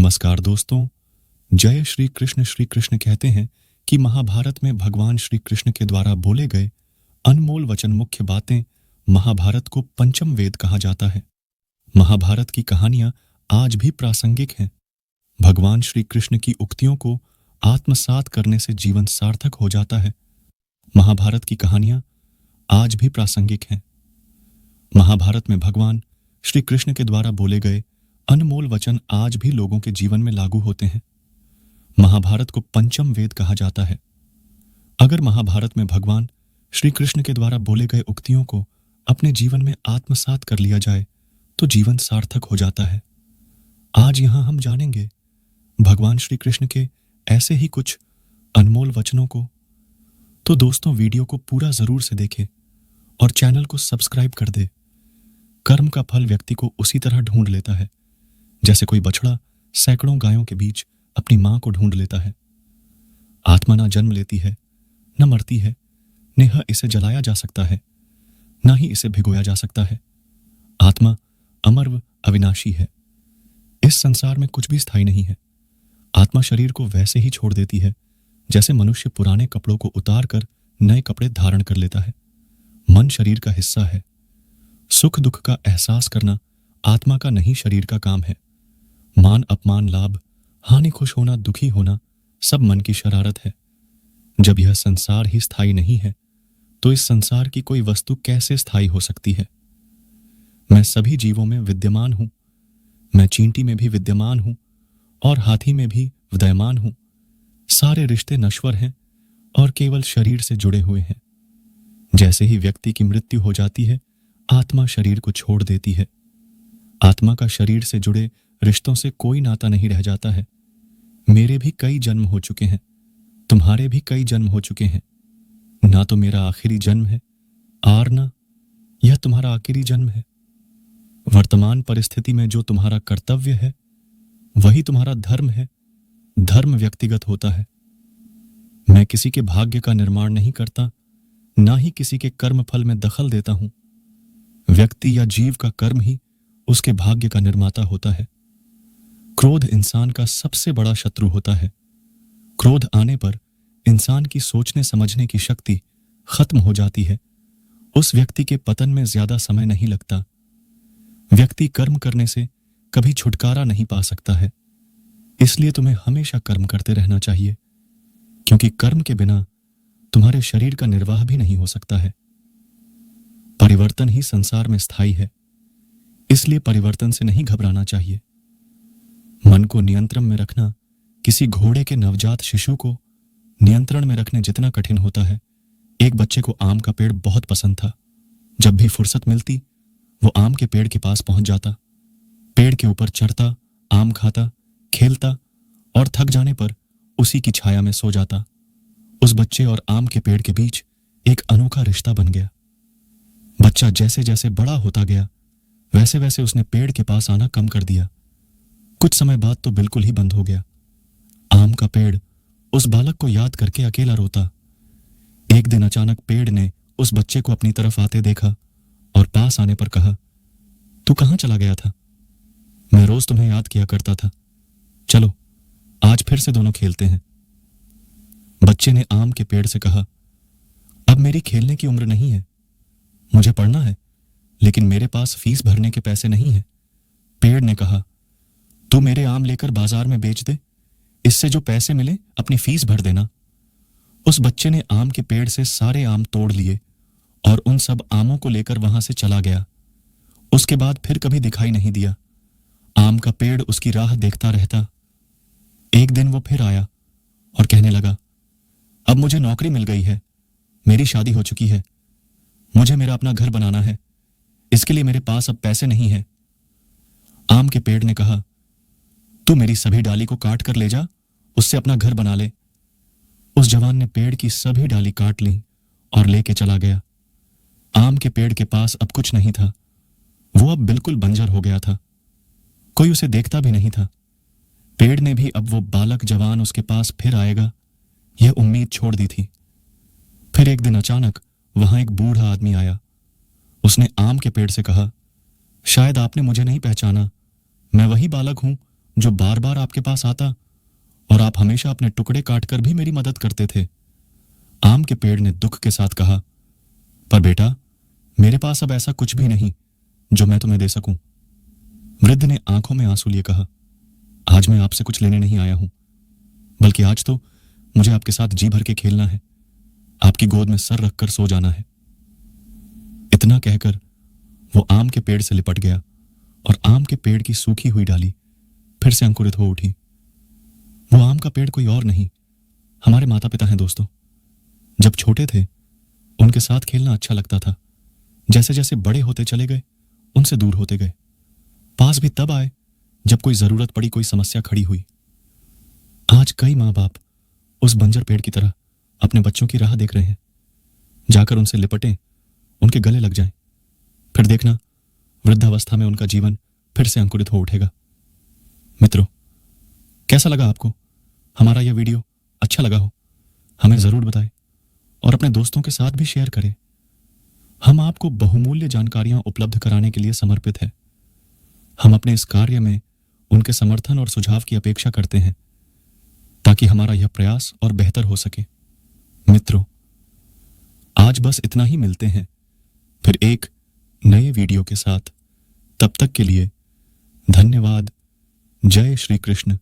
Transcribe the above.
नमस्कार दोस्तों। जय श्री कृष्ण कहते हैं कि महाभारत में भगवान श्री कृष्ण के द्वारा बोले गए अनमोल वचन मुख्य बातें महाभारत को पंचम वेद कहा जाता है। महाभारत की कहानियां आज भी प्रासंगिक हैं। भगवान श्री कृष्ण की उक्तियों को आत्मसात करने से जीवन सार्थक हो जाता है। महाभारत की कहानियां आज भी प्रासंगिक हैं। महाभारत में भगवान श्री कृष्ण के द्वारा बोले गए अनमोल वचन आज भी लोगों के जीवन में लागू होते हैं। महाभारत को पंचम वेद कहा जाता है। अगर महाभारत में भगवान श्री कृष्ण के द्वारा बोले गए उक्तियों को अपने जीवन में आत्मसात कर लिया जाए तो जीवन सार्थक हो जाता है। आज यहां हम जानेंगे भगवान श्री कृष्ण के ऐसे ही कुछ अनमोल वचनों को। तो दोस्तों, वीडियो को पूरा जरूर से देखें और चैनल को सब्सक्राइब कर दे। कर्म का फल व्यक्ति को उसी तरह ढूंढ लेता है जैसे कोई बछड़ा सैकड़ों गायों के बीच अपनी मां को ढूंढ लेता है। आत्मा ना जन्म लेती है, न मरती है, नेह इसे जलाया जा सकता है, ना ही इसे भिगोया जा सकता है। आत्मा अमर व अविनाशी है। इस संसार में कुछ भी स्थायी नहीं है। आत्मा शरीर को वैसे ही छोड़ देती है जैसे मनुष्य पुराने कपड़ों को उतार कर नए कपड़े धारण कर लेता है। मन शरीर का हिस्सा है। सुख दुख का एहसास करना आत्मा का नहीं, शरीर का काम है। मान अपमान, लाभ हानि, खुश होना, दुखी होना सब मन की शरारत है। जब यह संसार ही स्थायी नहीं है तो इस संसार की कोई वस्तु कैसे स्थायी हो सकती है। मैं सभी जीवों में विद्यमान हूं। मैं चींटी में भी विद्यमान हूं और हाथी में भी विद्यमान हूं। सारे रिश्ते नश्वर हैं और केवल शरीर से जुड़े हुए हैं। जैसे ही व्यक्ति की मृत्यु हो जाती है, आत्मा शरीर को छोड़ देती है। आत्मा का शरीर से जुड़े रिश्तों से कोई नाता नहीं रह जाता है। मेरे भी कई जन्म हो चुके हैं, तुम्हारे भी कई जन्म हो चुके हैं। ना तो मेरा आखिरी जन्म है और ना यह तुम्हारा आखिरी जन्म है। वर्तमान परिस्थिति में जो तुम्हारा कर्तव्य है वही तुम्हारा धर्म है। धर्म व्यक्तिगत होता है। मैं किसी के भाग्य का निर्माण नहीं करता, ना ही किसी के कर्म फल में दखल देता हूं। व्यक्ति या जीव का कर्म ही उसके भाग्य का निर्माता होता है। क्रोध इंसान का सबसे बड़ा शत्रु होता है। क्रोध आने पर इंसान की सोचने समझने की शक्ति खत्म हो जाती है। उस व्यक्ति के पतन में ज्यादा समय नहीं लगता। व्यक्ति कर्म करने से कभी छुटकारा नहीं पा सकता है। इसलिए तुम्हें हमेशा कर्म करते रहना चाहिए, क्योंकि कर्म के बिना तुम्हारे शरीर का निर्वाह भी नहीं हो सकता है। परिवर्तन ही संसार में स्थायी है, इसलिए परिवर्तन से नहीं घबराना चाहिए। मन को नियंत्रण में रखना किसी घोड़े के नवजात शिशु को नियंत्रण में रखने जितना कठिन होता है। एक बच्चे को आम का पेड़ बहुत पसंद था। जब भी फुर्सत मिलती वो आम के पेड़ के पास पहुंच जाता, पेड़ के ऊपर चढ़ता, आम खाता, खेलता और थक जाने पर उसी की छाया में सो जाता। उस बच्चे और आम के पेड़ के बीच एक अनोखा रिश्ता बन गया। बच्चा जैसे जैसे बड़ा होता गया वैसे वैसे उसने पेड़ के पास आना कम कर दिया। कुछ समय बाद तो बिल्कुल ही बंद हो गया। आम का पेड़ उस बालक को याद करके अकेला रोता। एक दिन अचानक पेड़ ने उस बच्चे को अपनी तरफ आते देखा और पास आने पर कहा, तू कहां चला गया था? मैं रोज तुम्हें याद किया करता था। चलो आज फिर से दोनों खेलते हैं। बच्चे ने आम के पेड़ से कहा, अब मेरी खेलने की उम्र नहीं है। मुझे पढ़ना है, लेकिन मेरे पास फीस भरने के पैसे नहीं है। पेड़ ने कहा, तू मेरे आम लेकर बाजार में बेच दे, इससे जो पैसे मिले अपनी फीस भर देना। उस बच्चे ने आम के पेड़ से सारे आम तोड़ लिए और उन सब आमों को लेकर वहां से चला गया। उसके बाद फिर कभी दिखाई नहीं दिया। आम का पेड़ उसकी राह देखता रहता। एक दिन वो फिर आया और कहने लगा, अब मुझे नौकरी मिल गई है, मेरी शादी हो चुकी है, मुझे मेरा अपना घर बनाना है, इसके लिए मेरे पास अब पैसे नहीं है। आम के पेड़ ने कहा, तू मेरी सभी डाली को काट कर ले जा, उससे अपना घर बना ले। उस जवान ने पेड़ की सभी डाली काट ली और लेके चला गया। आम के पेड़ के पास अब कुछ नहीं था। वो अब बिल्कुल बंजर हो गया था। कोई उसे देखता भी नहीं था। पेड़ ने भी अब वो बालक जवान उसके पास फिर आएगा यह उम्मीद छोड़ दी थी। फिर एक दिन अचानक वहां एक बूढ़ा आदमी आया। उसने आम के पेड़ से कहा, शायद आपने मुझे नहीं पहचाना, मैं वही बालक हूं जो बार बार आपके पास आता और आप हमेशा अपने टुकड़े काटकर भी मेरी मदद करते थे। आम के पेड़ ने दुख के साथ कहा, पर बेटा, मेरे पास अब ऐसा कुछ भी नहीं जो मैं तुम्हें दे सकूं। वृद्ध ने आंखों में आंसू लिए कहा, आज मैं आपसे कुछ लेने नहीं आया हूं, बल्कि आज तो मुझे आपके साथ जी भर के खेलना है, आपकी गोद में सर रखकर सो जाना है। इतना कहकर वो आम के पेड़ से लिपट गया और आम के पेड़ की सूखी हुई डाली फिर से अंकुरित हो उठी। वो आम का पेड़ कोई और नहीं, हमारे माता पिता हैं दोस्तों। जब छोटे थे उनके साथ खेलना अच्छा लगता था, जैसे जैसे बड़े होते चले गए उनसे दूर होते गए। पास भी तब आए जब कोई जरूरत पड़ी, कोई समस्या खड़ी हुई। आज कई माँ बाप उस बंजर पेड़ की तरह अपने बच्चों की राह देख रहे हैं, जाकर उनसे लिपटें, उनके गले लग जाएं। फिर देखना, वृद्धावस्था में उनका जीवन फिर से अंकुरित हो उठेगा। मित्रों, कैसा लगा आपको हमारा यह वीडियो? अच्छा लगा हो हमें जरूर बताएं और अपने दोस्तों के साथ भी शेयर करें। हम आपको बहुमूल्य जानकारियां उपलब्ध कराने के लिए समर्पित हैं। हम अपने इस कार्य में उनके समर्थन और सुझाव की अपेक्षा करते हैं ताकि हमारा यह प्रयास और बेहतर हो सके। मित्रों, आज बस इतना ही, मिलते हैं फिर एक नए वीडियो के साथ। तब तक के लिए धन्यवाद। जय श्री कृष्ण।